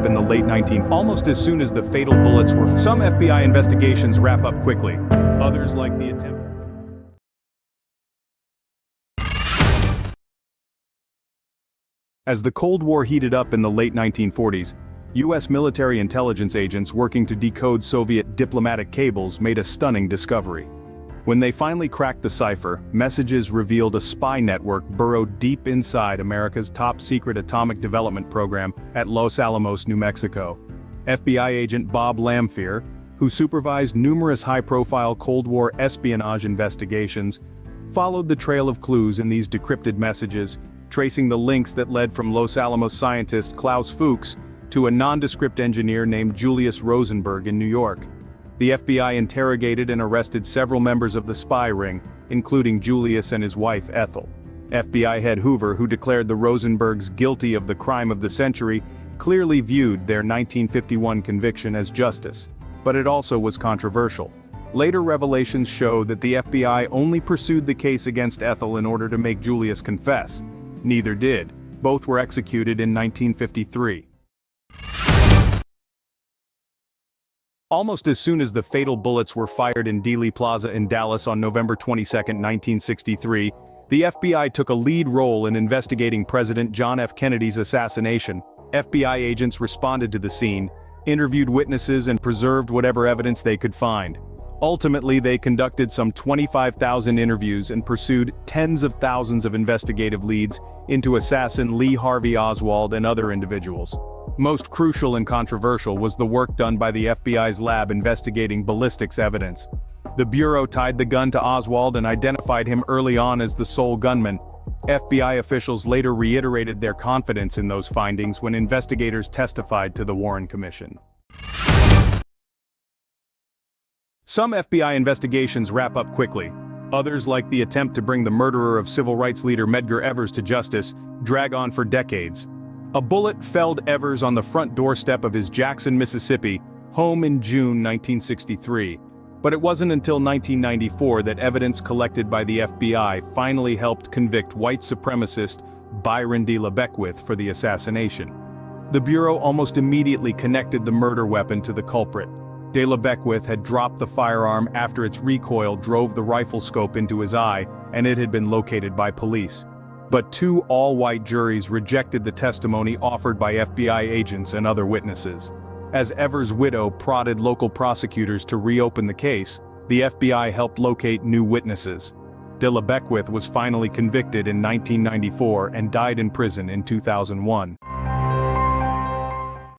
up in the late 19th, almost as soon as the fatal bullets were. Some FBI investigations wrap up quickly. Others, like the attempt. As the Cold War heated up in the late 1940s, U.S. military intelligence agents working to decode Soviet diplomatic cables made a stunning discovery. When they finally cracked the cipher, messages revealed a spy network burrowed deep inside America's top-secret atomic development program at Los Alamos, New Mexico. FBI agent Bob Lamphere, who supervised numerous high-profile Cold War espionage investigations, followed the trail of clues in these decrypted messages, tracing the links that led from Los Alamos scientist Klaus Fuchs to a nondescript engineer named Julius Rosenberg in New York. The FBI interrogated and arrested several members of the spy ring, including Julius and his wife Ethel. FBI head Hoover, who declared the Rosenbergs guilty of the crime of the century, clearly viewed their 1951 conviction as justice. But it also was controversial. Later revelations show that the FBI only pursued the case against Ethel in order to make Julius confess. Neither did. Both were executed in 1953. Almost as soon as the fatal bullets were fired in Dealey Plaza in Dallas on November 22, 1963, the FBI took a lead role in investigating President John F. Kennedy's assassination. FBI agents responded to the scene, interviewed witnesses and preserved whatever evidence they could find. Ultimately, they conducted some 25,000 interviews and pursued tens of thousands of investigative leads into assassin Lee Harvey Oswald and other individuals. Most crucial and controversial was the work done by the FBI's lab investigating ballistics evidence. The Bureau tied the gun to Oswald and identified him early on as the sole gunman. FBI officials later reiterated their confidence in those findings when investigators testified to the Warren Commission. Some FBI investigations wrap up quickly. Others, like the attempt to bring the murderer of civil rights leader Medgar Evers to justice, drag on for decades. A bullet felled Evers on the front doorstep of his Jackson, Mississippi, home in June 1963. But it wasn't until 1994 that evidence collected by the FBI finally helped convict white supremacist Byron D. LeBeckwith for the assassination. The Bureau almost immediately connected the murder weapon to the culprit. De LeBeckwith had dropped the firearm after its recoil drove the rifle scope into his eye, and it had been located by police. But two all-white juries rejected the testimony offered by FBI agents and other witnesses. As Evers' widow prodded local prosecutors to reopen the case, the FBI helped locate new witnesses. De LeBeckwith was finally convicted in 1994 and died in prison in 2001.